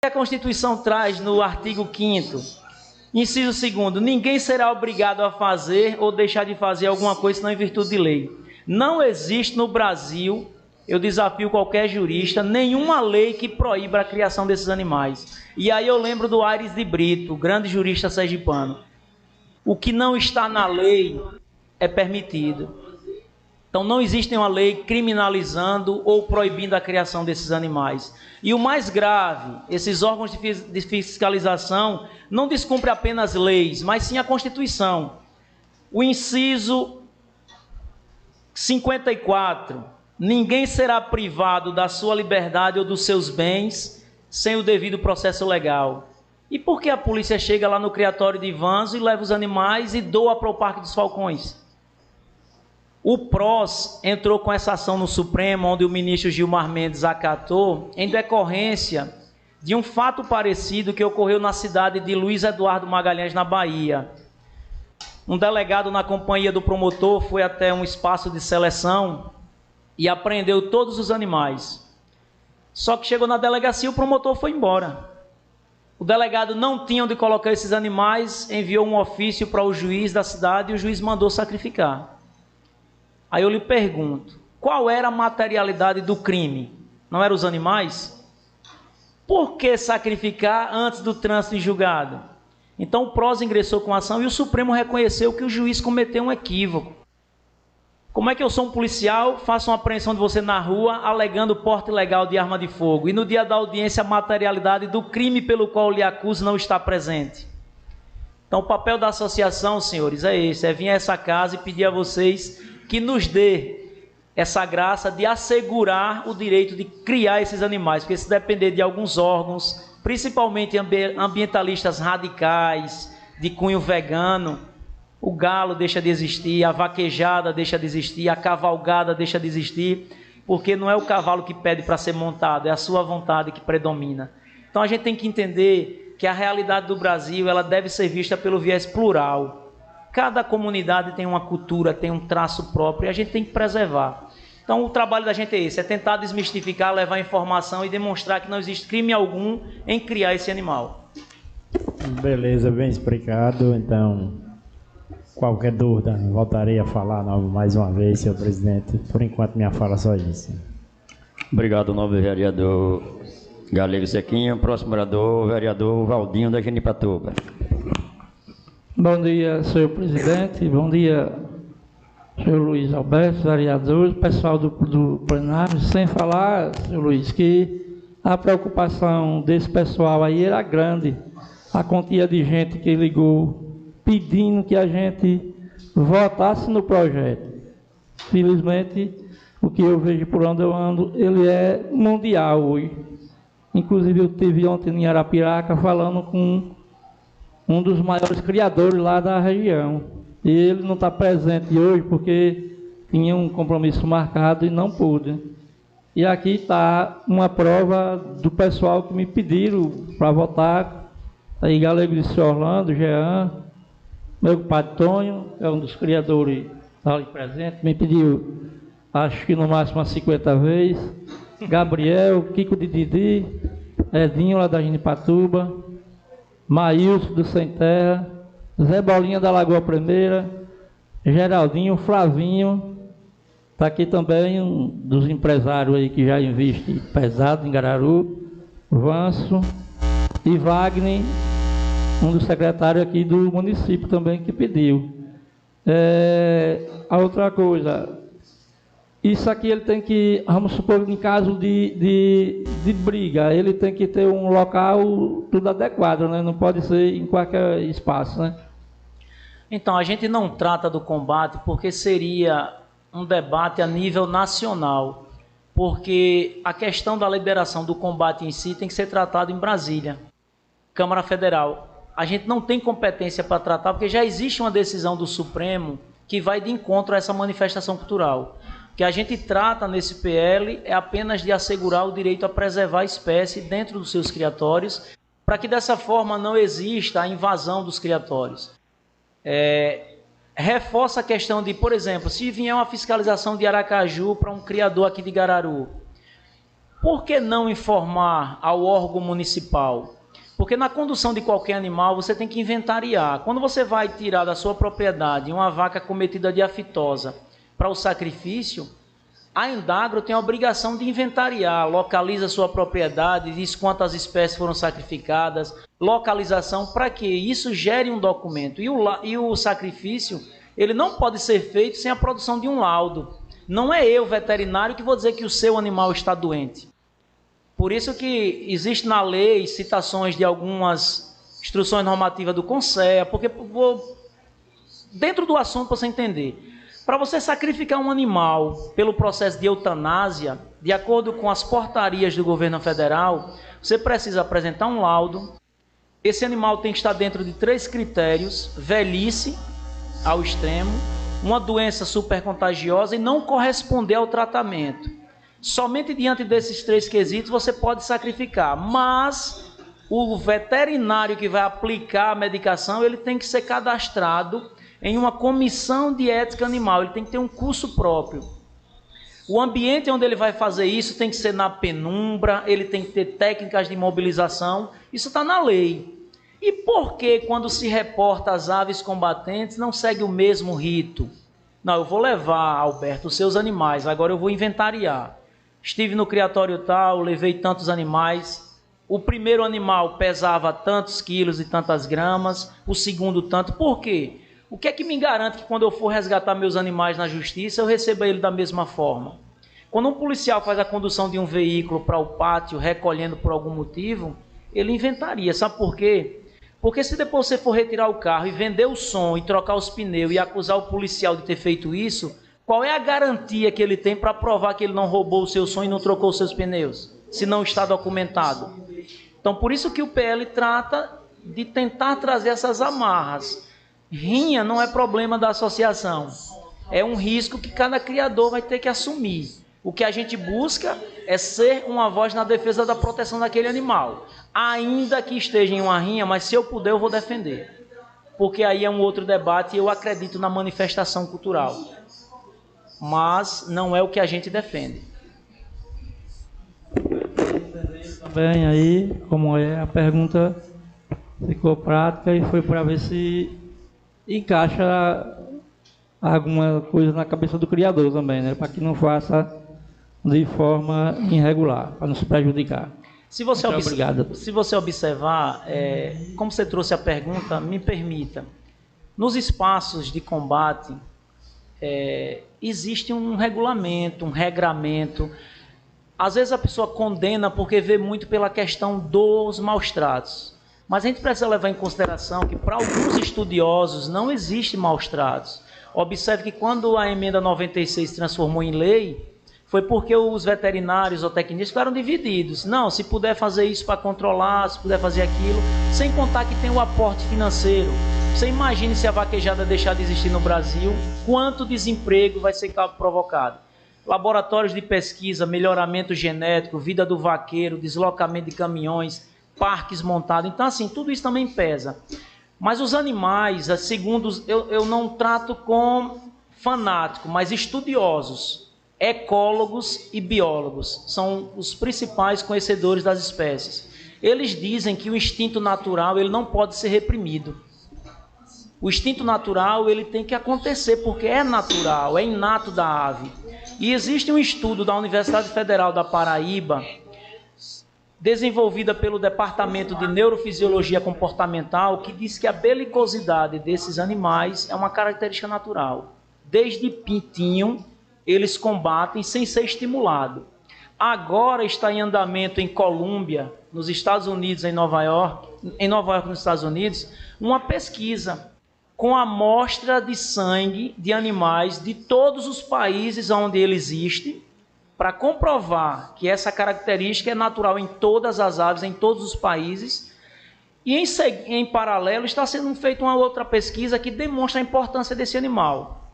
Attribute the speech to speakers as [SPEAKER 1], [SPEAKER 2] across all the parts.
[SPEAKER 1] A Constituição traz no artigo 5º, inciso 2º, ninguém será obrigado a fazer ou deixar de fazer alguma coisa senão em virtude de lei. Não existe no Brasil, eu desafio qualquer jurista, nenhuma lei que proíba a criação desses animais. E aí eu lembro do Aires de Brito, grande jurista sergipano. O que não está na lei é permitido. Então não existe uma lei criminalizando ou proibindo a criação desses animais. E o mais grave, esses órgãos de fiscalização não descumprem apenas leis, mas sim a Constituição. O inciso 54, ninguém será privado da sua liberdade ou dos seus bens sem o devido processo legal. E por que a polícia chega lá no criatório de Vanzo e leva os animais e doa para o Parque dos Falcões? O PROS entrou com essa ação no Supremo, onde o ministro Gilmar Mendes acatou, em decorrência de um fato parecido que ocorreu na cidade de Luiz Eduardo Magalhães, na Bahia. Um delegado na companhia do promotor foi até um espaço de seleção e apreendeu todos os animais. Só que chegou na delegacia e o promotor foi embora. O delegado não tinha onde colocar esses animais, enviou um ofício para o juiz da cidade e o juiz mandou sacrificar. Aí eu lhe pergunto, qual era a materialidade do crime? Não eram os animais? Por que sacrificar antes do trânsito em julgado? Então o PROS ingressou com a ação e o Supremo reconheceu que o juiz cometeu um equívoco. Como é que eu sou um policial, faço uma apreensão de você na rua, alegando porte ilegal de arma de fogo, e no dia da audiência a materialidade do crime pelo qual lhe acuso não está presente? Então o papel da associação, senhores, é esse, é vir a essa casa e pedir a vocês que nos dê essa graça de assegurar o direito de criar esses animais, porque se depender de alguns órgãos, principalmente ambientalistas radicais, de cunho vegano, o galo deixa de existir, a vaquejada deixa de existir, a cavalgada deixa de existir, porque não é o cavalo que pede para ser montado, é a sua vontade que predomina. Então a gente tem que entender que a realidade do Brasil ela deve ser vista pelo viés plural. Cada comunidade tem uma cultura, tem um traço próprio e a gente tem que preservar. Então o trabalho da gente é esse, é tentar desmistificar, levar informação e demonstrar que não existe crime algum em criar esse animal.
[SPEAKER 2] Beleza, bem explicado. Então, qualquer dúvida, voltarei a falar mais uma vez, senhor presidente. Por enquanto, minha fala é só isso.
[SPEAKER 3] Obrigado, nobre vereador Galego Zequinha. Próximo vereador, vereador Valdinho da Genipatuba.
[SPEAKER 4] Bom dia, senhor presidente. Bom dia, senhor Luiz Alberto, vereadores, pessoal do plenário. Sem falar, senhor Luiz, que a preocupação desse pessoal aí era grande. A quantia de gente que ligou pedindo que a gente votasse no projeto. Felizmente, o que eu vejo por onde eu ando, ele é mundial hoje. Inclusive, eu estive ontem em Arapiraca falando com um dos maiores criadores lá da região. E ele não está presente hoje porque tinha um compromisso marcado e não pôde. E aqui está uma prova do pessoal que me pediram para votar. Aí Galego de Orlando, Jean, meu compadre Tonho, é um dos criadores ali presente, me pediu, acho que no máximo umas 50 vezes. Gabriel, Kiko de Didi, Edinho lá da Genipatuba, Maílson do Sem Terra, Zé Bolinha da Lagoa Primeira, Geraldinho, Flavinho, está aqui também um dos empresários aí que já investe pesado em Gararu, Vanso e Wagner, um dos secretários aqui do município também que pediu. A outra coisa, isso aqui ele tem que, vamos supor, em caso de briga, ele tem que ter um local tudo adequado, né? Não pode ser em qualquer espaço, né?
[SPEAKER 1] Então, a gente não trata do combate porque seria um debate a nível nacional, porque a questão da liberação do combate em si tem que ser tratado em Brasília, Câmara Federal. A gente não tem competência para tratar, porque já existe uma decisão do Supremo que vai de encontro a essa manifestação cultural. O que a gente trata nesse PL é apenas de assegurar o direito a preservar a espécie dentro dos seus criatórios, para que dessa forma não exista a invasão dos criatórios. Reforça a questão de, por exemplo, se vier uma fiscalização de Aracaju para um criador aqui de Gararu, Por que não informar ao órgão municipal? Porque na condução de qualquer animal você tem que inventariar. Quando você vai tirar da sua propriedade uma vaca cometida de aftosa para o sacrifício, a Endagro tem a obrigação de inventariar, localiza a sua propriedade, diz quantas espécies foram sacrificadas, localização, para que isso gere um documento. E o sacrifício, ele não pode ser feito sem a produção de um laudo. Não é eu, veterinário, que vou dizer que o seu animal está doente. Por isso que existe na lei citações de algumas instruções normativas do CONSEA, porque dentro do assunto para você entender. Para você sacrificar um animal pelo processo de eutanásia, de acordo com as portarias do governo federal, você precisa apresentar um laudo. Esse animal tem que estar dentro de 3 critérios: velhice ao extremo, uma doença super contagiosa e não corresponder ao tratamento. Somente diante desses 3 quesitos você pode sacrificar, mas o veterinário que vai aplicar a medicação, ele tem que ser cadastrado em uma comissão de ética animal, ele tem que ter um curso próprio. O ambiente onde ele vai fazer isso tem que ser na penumbra, ele tem que ter técnicas de imobilização, isso está na lei. E por que quando se reporta as aves combatentes não segue o mesmo rito? Não, eu vou levar, Alberto, os seus animais, agora eu vou inventariar. Estive no criatório tal, levei tantos animais. O primeiro animal pesava tantos quilos e tantas gramas, o segundo tanto. Por quê? O que é que me garante que quando eu for resgatar meus animais na justiça, eu receba ele da mesma forma? Quando um policial faz a condução de um veículo para o pátio, recolhendo por algum motivo, ele inventaria. Sabe por quê? Porque se depois você for retirar o carro e vender o som e trocar os pneus e acusar o policial de ter feito isso, qual é a garantia que ele tem para provar que ele não roubou o seu som e não trocou os seus pneus, se não está documentado? Então, por isso que o PL trata de tentar trazer essas amarras. Rinha não é problema da associação, é um risco que cada criador vai ter que assumir. O que a gente busca é ser uma voz na defesa da proteção daquele animal, ainda que esteja em uma rinha, mas se eu puder eu vou defender, porque aí é um outro debate e eu acredito na manifestação cultural, mas não é o que a gente defende.
[SPEAKER 4] Bem, aí, como é, a pergunta ficou prática e foi para ver se encaixa alguma coisa na cabeça do criador também, né? Para que não faça de forma irregular, para não se prejudicar.
[SPEAKER 1] Se você observar, como você trouxe a pergunta, me permita, nos espaços de combate existe um regulamento, um regramento. Às vezes a pessoa condena porque vê muito pela questão dos maus-tratos. Mas a gente precisa levar em consideração que para alguns estudiosos não existe maus-tratos. Observe que quando a emenda 96 se transformou em lei, foi porque os veterinários ou tecnistas ficaram divididos. Não, se puder fazer isso para controlar, se puder fazer aquilo, sem contar que tem o aporte financeiro. Você imagine se a vaquejada deixar de existir no Brasil, quanto desemprego vai ser provocado. Laboratórios de pesquisa, melhoramento genético, vida do vaqueiro, deslocamento de caminhões, parques montados. Então, assim, tudo isso também pesa. Mas os animais, segundo eu não trato com fanático, mas estudiosos, ecólogos e biólogos, são os principais conhecedores das espécies. Eles dizem que o instinto natural ele não pode ser reprimido. O instinto natural ele tem que acontecer porque é natural, é inato da ave. E existe um estudo da Universidade Federal da Paraíba, desenvolvida pelo Departamento de Neurofisiologia Comportamental, que diz que a belicosidade desses animais é uma característica natural. Desde pintinho, eles combatem sem ser estimulado. Agora está em andamento em Colômbia, nos Estados Unidos, em Nova York, nos Estados Unidos, uma pesquisa com amostra de sangue de animais de todos os países onde ele existe, para comprovar que essa característica é natural em todas as aves, em todos os países. E em paralelo está sendo feita uma outra pesquisa que demonstra a importância desse animal.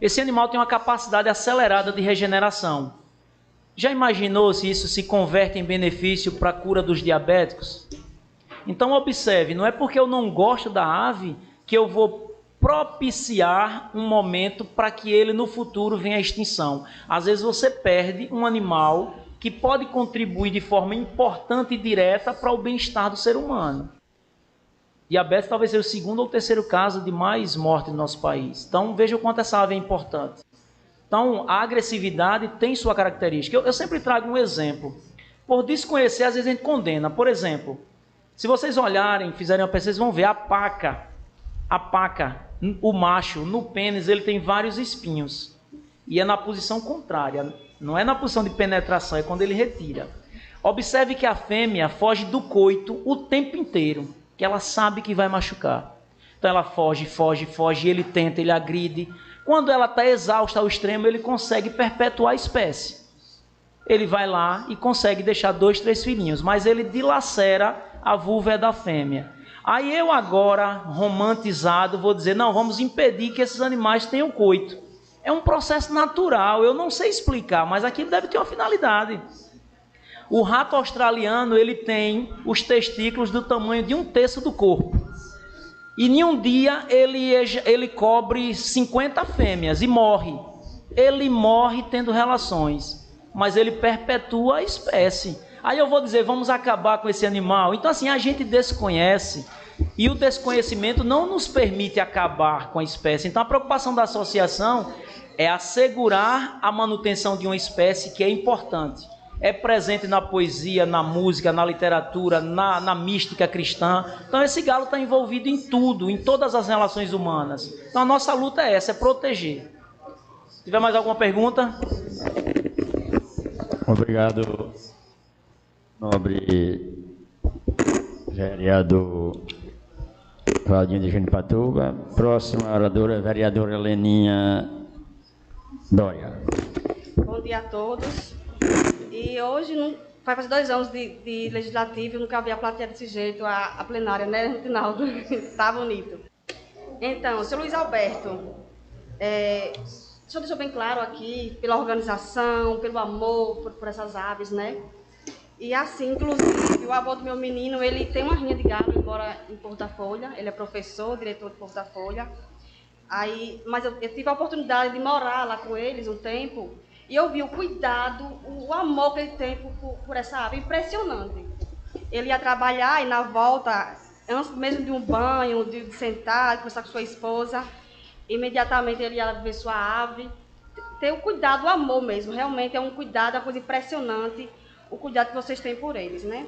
[SPEAKER 1] Esse animal tem uma capacidade acelerada de regeneração. Já imaginou se isso se converte em benefício para a cura dos diabéticos? Então observe, não é porque eu não gosto da ave que eu vou propiciar um momento para que ele no futuro venha à extinção. Às vezes você perde um animal que pode contribuir de forma importante e direta para o bem-estar do ser humano. Diabetes talvez seja o segundo ou terceiro caso de mais morte no nosso país. Então, veja o quanto essa ave é importante. Então, a agressividade tem sua característica. Eu sempre trago um exemplo. Por desconhecer, às vezes a gente condena. Por exemplo, se vocês olharem, fizerem uma pesquisa, vocês vão ver a paca, o macho, no pênis, ele tem vários espinhos. E é na posição contrária. Não é na posição de penetração, é quando ele retira. Observe que a fêmea foge do coito o tempo inteiro, que ela sabe que vai machucar. Então ela foge, ele tenta, ele agride. Quando ela está exausta ao extremo, ele consegue perpetuar a espécie. Ele vai lá e consegue deixar 2, 3 filhinhos, mas ele dilacera a vulva da fêmea. Aí eu agora, romantizado, vou dizer, não, vamos impedir que esses animais tenham coito. É um processo natural, eu não sei explicar, mas aquilo deve ter uma finalidade. O rato australiano, ele tem os testículos do tamanho de 1/3 do corpo. E em um dia ele cobre 50 fêmeas e morre. Ele morre tendo relações, mas ele perpetua a espécie. Aí eu vou dizer, vamos acabar com esse animal. Então assim, a gente desconhece e o desconhecimento não nos permite acabar com a espécie. Então a preocupação da associação é assegurar a manutenção de uma espécie que é importante. É presente na poesia, na música, na literatura, na mística cristã. Então esse galo está envolvido em tudo, em todas as relações humanas. Então a nossa luta é essa, é proteger. Se tiver mais alguma pergunta?
[SPEAKER 3] Obrigado, nobre vereador Valdinho de Junipatuba. Próxima oradora, vereadora Leninha Dória.
[SPEAKER 5] Bom dia a todos. E hoje, vai fazer 2 anos de legislativo, eu nunca vi a plateia desse jeito, a plenária, né, Rinaldo? Tá bonito. Então, senhor Luiz Alberto, o senhor deixou bem claro aqui, pela organização, pelo amor por essas aves, né? E assim, inclusive, o avô do meu menino, ele tem uma rinha de galo, embora em Porto da Folha, ele é professor, diretor de Porto da Folha. Mas eu tive a oportunidade de morar lá com eles um tempo, e eu vi o cuidado, o amor que ele tem por essa ave, impressionante. Ele ia trabalhar e na volta, antes mesmo de um banho, de sentar, de conversar com sua esposa, imediatamente ele ia ver sua ave. Ter o cuidado, o amor mesmo, realmente é um cuidado, uma coisa impressionante, o cuidado que vocês têm por eles, né?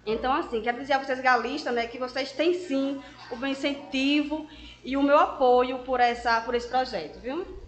[SPEAKER 5] Então, assim, quero dizer a vocês galistas, né, que vocês têm sim o meu incentivo e o meu apoio por esse projeto, viu?